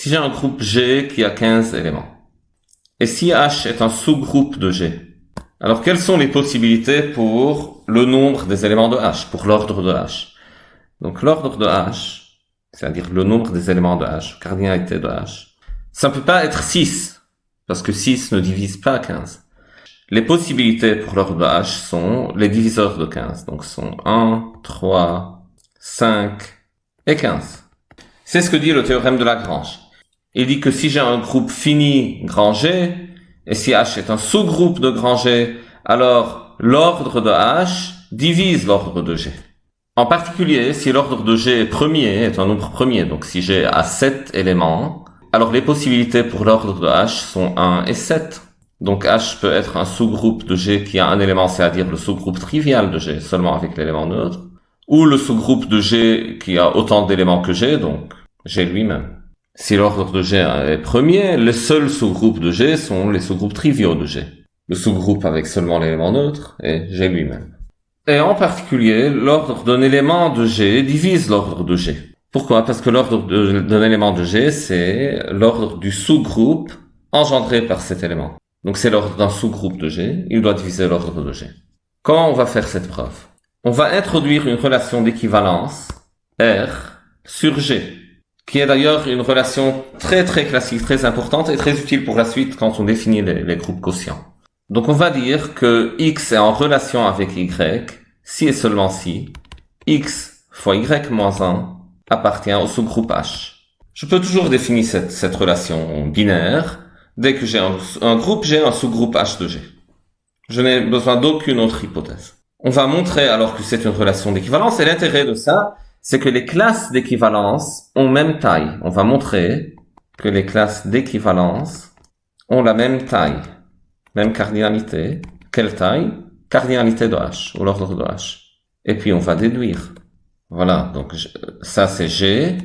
Si j'ai un groupe G qui a 15 éléments, et si H est un sous-groupe de G, alors quelles sont les possibilités pour le nombre des éléments de H, pour l'ordre de H? Donc l'ordre de H, c'est-à-dire le nombre des éléments de H, cardinalité de H, ça ne peut pas être 6, parce que 6 ne divise pas 15. Les possibilités pour l'ordre de H sont les diviseurs de 15, donc sont 1, 3, 5 et 15. C'est ce que dit le théorème de Lagrange. Il dit que si j'ai un groupe fini grand G, et si H est un sous-groupe de grand G, alors l'ordre de H divise l'ordre de G. En particulier, si l'ordre de G est un nombre premier, donc si G a 7 éléments, alors les possibilités pour l'ordre de H sont 1 et 7. Donc H peut être un sous-groupe de G qui a un élément, c'est-à-dire le sous-groupe trivial de G, seulement avec l'élément neutre, ou le sous-groupe de G qui a autant d'éléments que G, donc G lui-même. Si l'ordre de G est premier, les seuls sous-groupes de G sont les sous-groupes triviaux de G. Le sous-groupe avec seulement l'élément neutre est G lui-même. Et en particulier, l'ordre d'un élément de G divise l'ordre de G. Pourquoi? Parce que l'ordre d'un élément de G, c'est l'ordre du sous-groupe engendré par cet élément. Donc c'est l'ordre d'un sous-groupe de G, il doit diviser l'ordre de G. Comment on va faire cette preuve? On va introduire une relation d'équivalence R sur G, qui est d'ailleurs une relation très très classique, très importante et très utile pour la suite quand on définit les groupes quotients. Donc on va dire que X est en relation avec Y, si et seulement si X fois Y moins 1 appartient au sous-groupe H. Je peux toujours définir cette relation binaire dès que j'ai un groupe G, un sous-groupe H de G. Je n'ai besoin d'aucune autre hypothèse. On va montrer alors que c'est une relation d'équivalence, et l'intérêt de ça, c'est que les classes d'équivalence ont même taille. On va montrer que les classes d'équivalence ont la même taille, même cardinalité. Quelle taille? Cardinalité de H, ou l'ordre de H. Et puis on va déduire. Voilà, donc ça c'est G,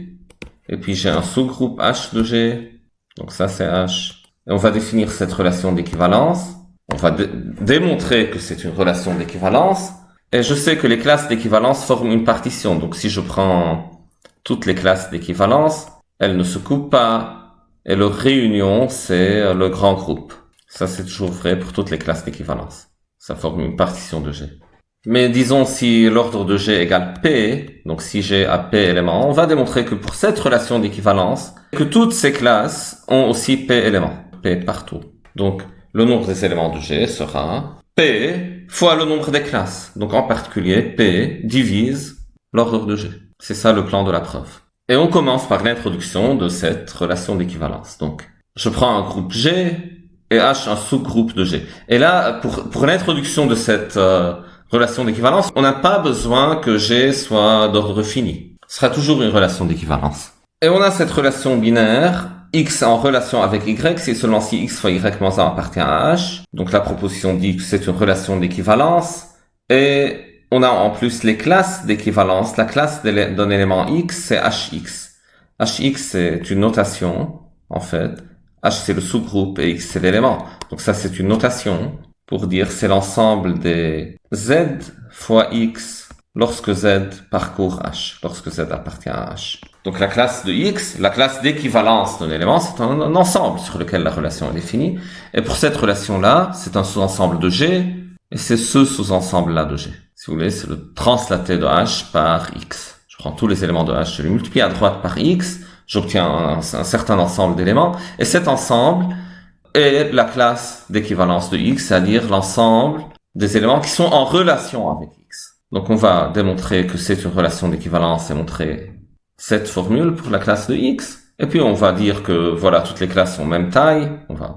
et puis j'ai un sous-groupe H de G, donc ça c'est H. Et on va définir cette relation d'équivalence. On va démontrer que c'est une relation d'équivalence. Et je sais que les classes d'équivalence forment une partition. Donc si je prends toutes les classes d'équivalence, elles ne se coupent pas. Et leur réunion, c'est le grand groupe. Ça, c'est toujours vrai pour toutes les classes d'équivalence. Ça forme une partition de G. Mais disons si l'ordre de G égale P, donc si G a P éléments, on va démontrer que pour cette relation d'équivalence, que toutes ces classes ont aussi P éléments. P partout. Donc le nombre des éléments de G sera P fois le nombre des classes. Donc en particulier, P divise l'ordre de G. C'est ça le plan de la preuve. Et on commence par l'introduction de cette relation d'équivalence. Donc je prends un groupe G et H un sous-groupe de G. Et là, pour l'introduction de cette relation d'équivalence, on n'a pas besoin que G soit d'ordre fini. Ce sera toujours une relation d'équivalence. Et on a cette relation binaire X en relation avec Y, c'est seulement si X fois Y moins 1 appartient à H. Donc la proposition dit que c'est une relation d'équivalence. Et on a en plus les classes d'équivalence. La classe d'un élément X, c'est HX. HX, c'est une notation, en fait. H, c'est le sous-groupe et X, c'est l'élément. Donc ça, c'est une notation pour dire c'est l'ensemble des Z fois X lorsque Z parcourt H, lorsque Z appartient à H. Donc la classe de X, la classe d'équivalence d'un élément, c'est un ensemble sur lequel la relation est définie. Et pour cette relation-là, c'est un sous-ensemble de G, et c'est ce sous-ensemble-là de G. Si vous voulez, c'est le translaté de H par X. Je prends tous les éléments de H, je les multiplie à droite par X, j'obtiens un certain ensemble d'éléments, et cet ensemble est la classe d'équivalence de X, c'est-à-dire l'ensemble des éléments qui sont en relation avec X. Donc on va démontrer que c'est une relation d'équivalence et montrer cette formule pour la classe de X. Et puis on va dire que voilà, toutes les classes ont même taille. On va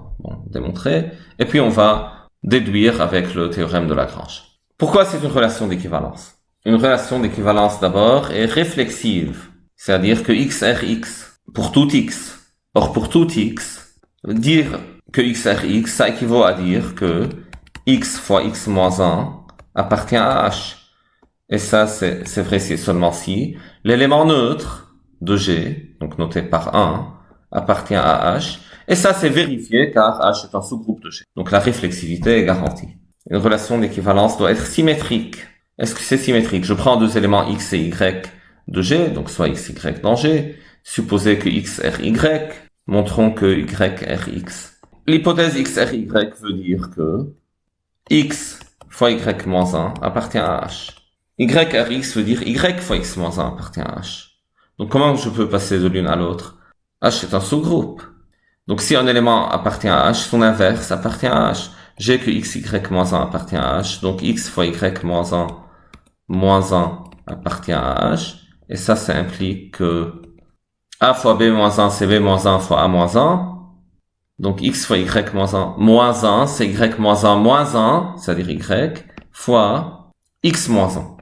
démontrer. Et puis on va déduire avec le théorème de Lagrange. Pourquoi c'est une relation d'équivalence? Une relation d'équivalence d'abord est réflexive. C'est-à-dire que X R X pour tout X. Or pour tout X, dire que X R X, ça équivaut à dire que X fois X moins 1 appartient à H. Et ça, c'est vrai si et seulement si l'élément neutre de G, donc noté par 1, appartient à H. Et ça, c'est vérifié car H est un sous-groupe de G. Donc la réflexivité est garantie. Une relation d'équivalence doit être symétrique. Est-ce que c'est symétrique? Je prends deux éléments X et Y de G, donc soit X, Y dans G. Supposez que x r y, montrons que y r x. L'hypothèse x r y veut dire que x fois y moins 1 appartient à h. Y r x veut dire y fois x moins 1 appartient à h. Donc comment je peux passer de l'une à l'autre? H est un sous-groupe. Donc si un élément appartient à h, son inverse appartient à h. J'ai que x, y moins 1 appartient à h, donc x fois y moins 1 appartient à h. Et ça implique que a fois b moins 1, c'est b moins 1 fois a moins 1. Donc x fois y moins 1, c'est y moins 1, c'est-à-dire y, fois x moins 1.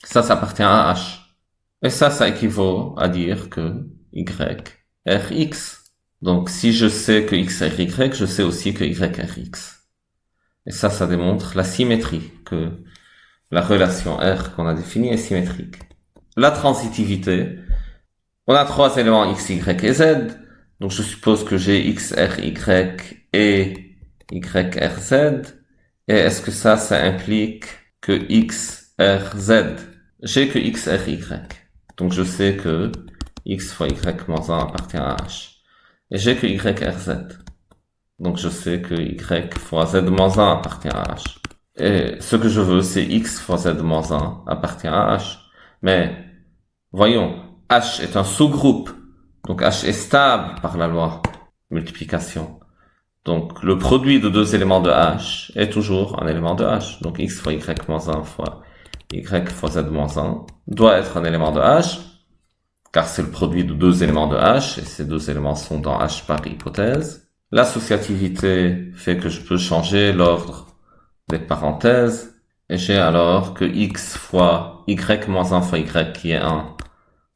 Ça appartient à h. Et ça équivaut à dire que y r x. Donc si je sais que x r y, je sais aussi que y r x. Et ça démontre la symétrie, que la relation R qu'on a définie est symétrique. La transitivité, on a trois éléments x, y et z. Donc je suppose que j'ai x, r, y et y, r, z. Et est-ce que ça implique que x, r, z? J'ai que x, r, y. Donc je sais que x fois y moins 1 appartient à h. Et j'ai que y, r, z. Donc je sais que y fois z moins 1 appartient à h. Et ce que je veux, c'est x fois z moins 1 appartient à h. Mais voyons, h est un sous-groupe. Donc h est stable par la loi multiplication. Donc le produit de deux éléments de h est toujours un élément de h. Donc x fois y moins 1 fois y fois z moins 1 doit être un élément de h, car c'est le produit de deux éléments de h, et ces deux éléments sont dans h par hypothèse. L'associativité fait que je peux changer l'ordre des parenthèses, et j'ai alors que x fois y moins 1 fois y qui est 1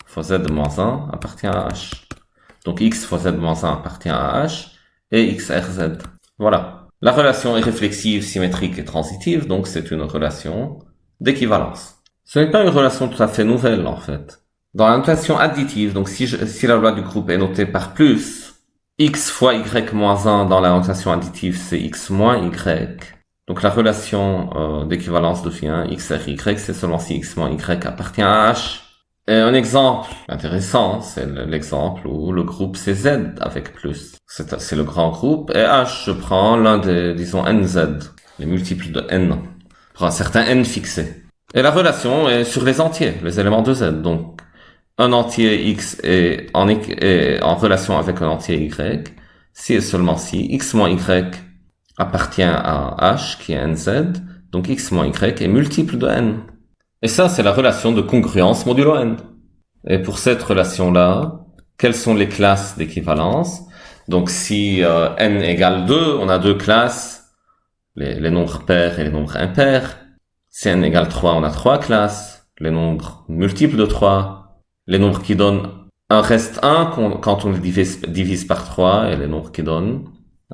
fois z moins 1 appartient à h. Donc x fois z moins 1 appartient à h, et x r z. Voilà. La relation est réflexive, symétrique et transitive, donc c'est une relation d'équivalence. Ce n'est pas une relation tout à fait nouvelle, en fait. Dans la notation additive, donc si la loi du groupe est notée par plus, x fois y moins 1 dans la notation additive, c'est x moins y. Donc la relation d'équivalence devient x r y, c'est seulement si x moins y appartient à h. Et un exemple intéressant, c'est l'exemple où le groupe c'est z avec plus. C'est le grand groupe, et h, je prends l'un des, disons, nz, les multiples de n, pour un certain n fixé. Et la relation est sur les entiers, les éléments de z, donc un entier x est en relation avec un entier y, si et seulement si x moins y appartient à h, qui est nz, donc x moins y est multiple de n. Et ça, c'est la relation de congruence modulo n. Et pour cette relation-là, quelles sont les classes d'équivalence? Donc si n égale 2, on a deux classes, les nombres pairs et les nombres impairs. Si n égale 3, on a trois classes, les nombres multiples de 3, les nombres qui donnent un reste 1 quand on les divise par 3, et les nombres qui donnent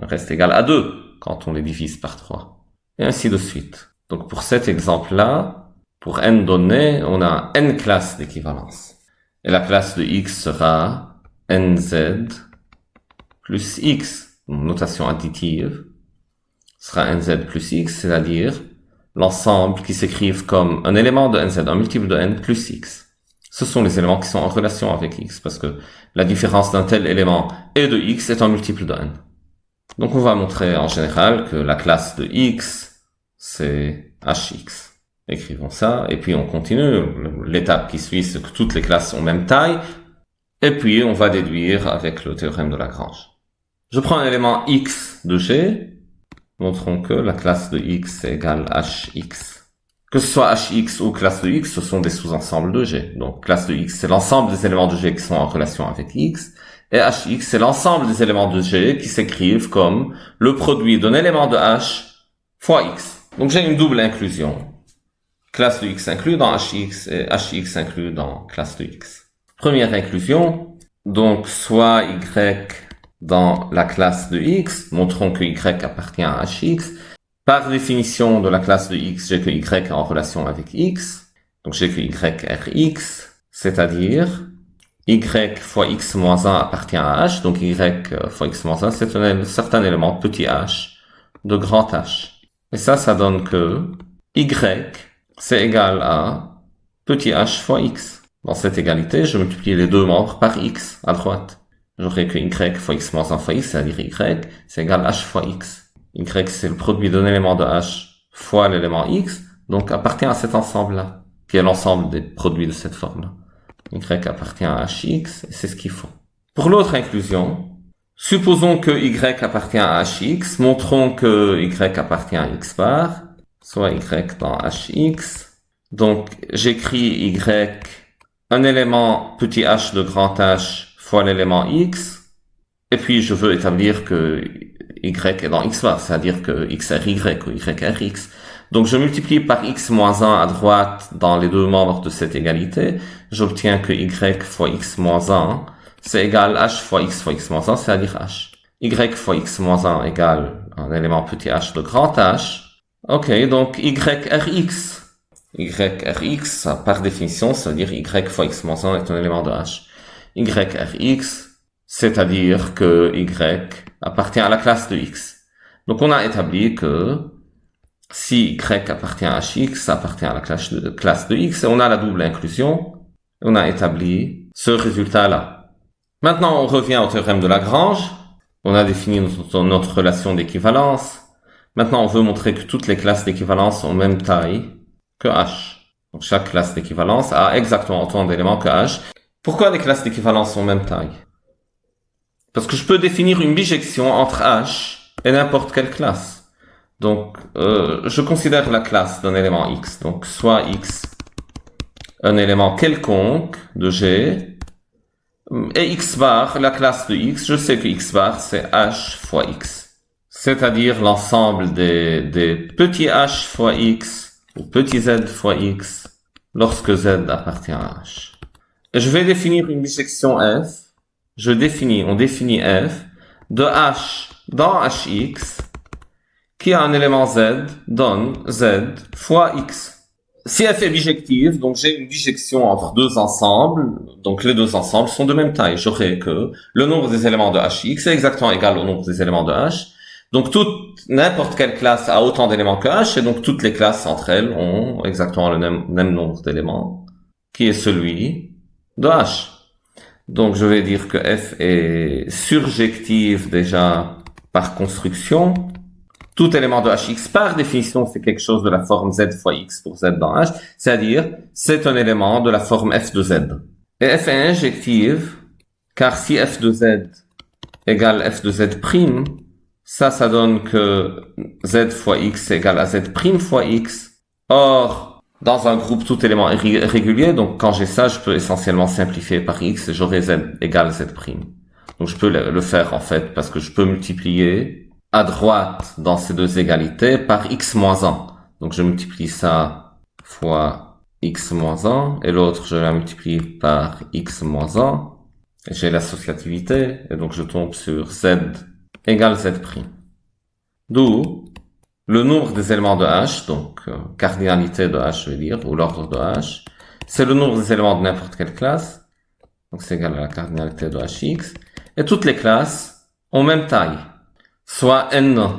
un reste égal à 2 quand on les divise par 3. Et ainsi de suite. Donc pour cet exemple-là, pour n donné, on a n classes d'équivalence. Et la classe de x sera nz plus x. Donc, notation additive sera nz plus x, c'est-à-dire l'ensemble qui s'écrivent comme un élément de nz, un multiple de n plus x. Ce sont les éléments qui sont en relation avec x, parce que la différence d'un tel élément et de x est un multiple de n. Donc on va montrer en général que la classe de x, c'est hx. Écrivons ça, et puis on continue. L'étape qui suit, c'est que toutes les classes ont même taille, et puis on va déduire avec le théorème de Lagrange. Je prends un élément x de g, montrons que la classe de x est égale hx. Que ce soit hx ou classe de x, ce sont des sous-ensembles de g. Donc classe de x, c'est l'ensemble des éléments de g qui sont en relation avec x, et hx, c'est l'ensemble des éléments de g qui s'écrivent comme le produit d'un élément de h fois x. Donc j'ai une double inclusion. Classe de x inclus dans hx et hx inclus dans classe de x. Première inclusion, donc soit y dans la classe de x, montrons que y appartient à hx. Par définition de la classe de x, j'ai que y est en relation avec x, donc j'ai que y rx, c'est-à-dire y fois x moins 1 appartient à h, donc y fois x moins 1, c'est un certain élément petit h de grand h. Et ça donne que y c'est égal à petit h fois x. Dans cette égalité, je multiplie les deux membres par x à droite. J'aurai que y fois x moins 1 fois x, c'est-à-dire y, c'est égal à h fois x. Y, c'est le produit d'un élément de h fois l'élément x, donc appartient à cet ensemble-là, qui est l'ensemble des produits de cette forme-là. Y appartient à hx, et c'est ce qu'il faut. Pour l'autre inclusion, supposons que y appartient à hx, montrons que y appartient à x bar, soit y dans hx. Donc, j'écris y, un élément petit h de grand H fois l'élément x, et puis je veux établir que y est dans x bar, c'est-à-dire que x r y ou y r x. Donc je multiplie par x moins 1 à droite dans les deux membres de cette égalité, j'obtiens que y fois x moins 1, c'est égal h fois x moins 1, c'est-à-dire h. Y fois x moins 1 égale un élément petit h de grand H. Ok, donc y rx. Y rx, par définition, ça veut dire y fois x moins 1 est un élément de h. Y rx, c'est-à-dire que y appartient à la classe de x. Donc on a établi que si y appartient à hx, ça appartient à la classe de x, et on a la double inclusion, on a établi ce résultat-là. Maintenant, on revient au théorème de Lagrange, on a défini notre relation d'équivalence. Maintenant, on veut montrer que toutes les classes d'équivalence ont même taille que h. Donc chaque classe d'équivalence a exactement autant d'éléments que h. Pourquoi les classes d'équivalence ont même taille? Parce que je peux définir une bijection entre h et n'importe quelle classe. Donc, je considère la classe d'un élément x. Donc, soit x, un élément quelconque de G, et x bar, la classe de x, je sais que x bar, c'est h fois x. C'est-à-dire l'ensemble des petits h fois x, ou petits z fois x, lorsque z appartient à h. Et je vais définir une bijection f. On définit f de h dans hx, qui a un élément z, donne z fois x. Si f est bijective, donc j'ai une bijection entre deux ensembles, donc les deux ensembles sont de même taille. J'aurai que le nombre des éléments de hx est exactement égal au nombre des éléments de h. Donc n'importe quelle classe a autant d'éléments que h, et donc toutes les classes entre elles ont exactement le même nombre d'éléments, qui est celui de h. Donc je vais dire que f est surjective déjà par construction. Tout élément de hx, par définition, c'est quelque chose de la forme z fois x pour z dans h, c'est-à-dire, c'est un élément de la forme f de z. Et f est injective, car si f de z égale f de z prime, ça donne que z fois x égale à z prime fois x. Or, dans un groupe tout élément régulier, donc quand j'ai ça, je peux essentiellement simplifier par x et j'aurai z égale z prime. Donc je peux le faire en fait, parce que je peux multiplier à droite dans ces deux égalités par x moins 1. Donc je multiplie ça fois x moins 1 et l'autre je la multiplie par x moins 1. Et j'ai l'associativité et donc je tombe sur z égale z'. D'où le nombre des éléments de h, donc cardinalité de h je veux dire, ou l'ordre de h, c'est le nombre des éléments de n'importe quelle classe. Donc c'est égal à la cardinalité de hx. Et toutes les classes ont même taille. Soit n,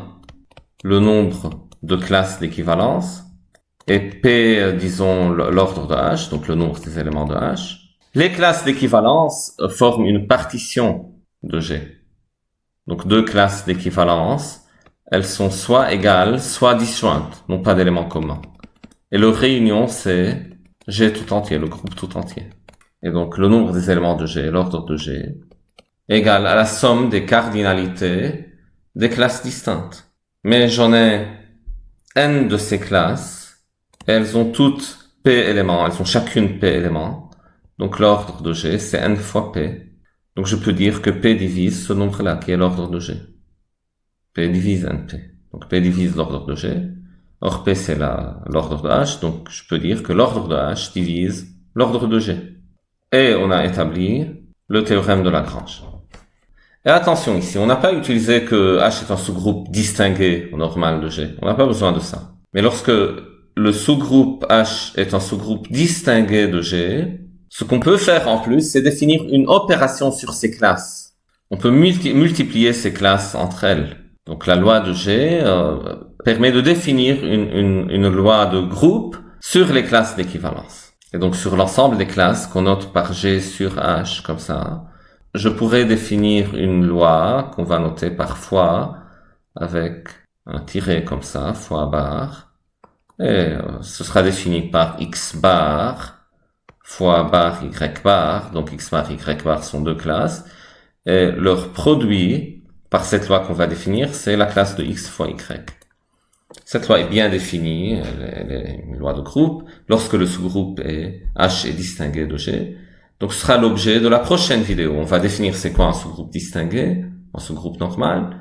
le nombre de classes d'équivalence, et p, disons, l'ordre de h, donc le nombre des éléments de h. Les classes d'équivalence forment une partition de G. Donc deux classes d'équivalence, elles sont soit égales, soit disjointes, n'ont pas d'éléments communs. Et leur réunion, c'est G tout entier, le groupe tout entier. Et donc le nombre des éléments de G, l'ordre de G, égale à la somme des cardinalités des classes distinctes. Mais j'en ai n de ces classes, et elles ont toutes p éléments, elles ont chacune p éléments. Donc l'ordre de G, c'est n fois p. Donc je peux dire que p divise ce nombre-là, qui est l'ordre de G. P divise np. Donc p divise l'ordre de G. Or p c'est l'ordre de H, donc je peux dire que l'ordre de H divise l'ordre de G. Et on a établi le théorème de Lagrange. Et attention ici, on n'a pas utilisé que H est un sous-groupe distingué au normal de G. On n'a pas besoin de ça. Mais lorsque le sous-groupe H est un sous-groupe distingué de G, ce qu'on peut faire en plus, c'est définir une opération sur ces classes. On peut multiplier ces classes entre elles. Donc la loi de G permet de définir une loi de groupe sur les classes d'équivalence. Et donc sur l'ensemble des classes qu'on note par G sur H, comme ça, je pourrais définir une loi qu'on va noter par fois avec un tiret comme ça, fois bar. Et ce sera défini par X bar fois bar Y bar. Donc X bar, Y bar sont deux classes. Et leur produit, par cette loi qu'on va définir, c'est la classe de X fois Y. Cette loi est bien définie, elle est une loi de groupe, lorsque le sous-groupe H est distingué de G. Donc ce sera l'objet de la prochaine vidéo. On va définir c'est quoi un sous-groupe distingué, un sous-groupe normal,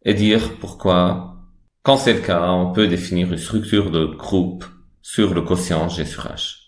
et dire pourquoi, quand c'est le cas, on peut définir une structure de groupe sur le quotient G sur H.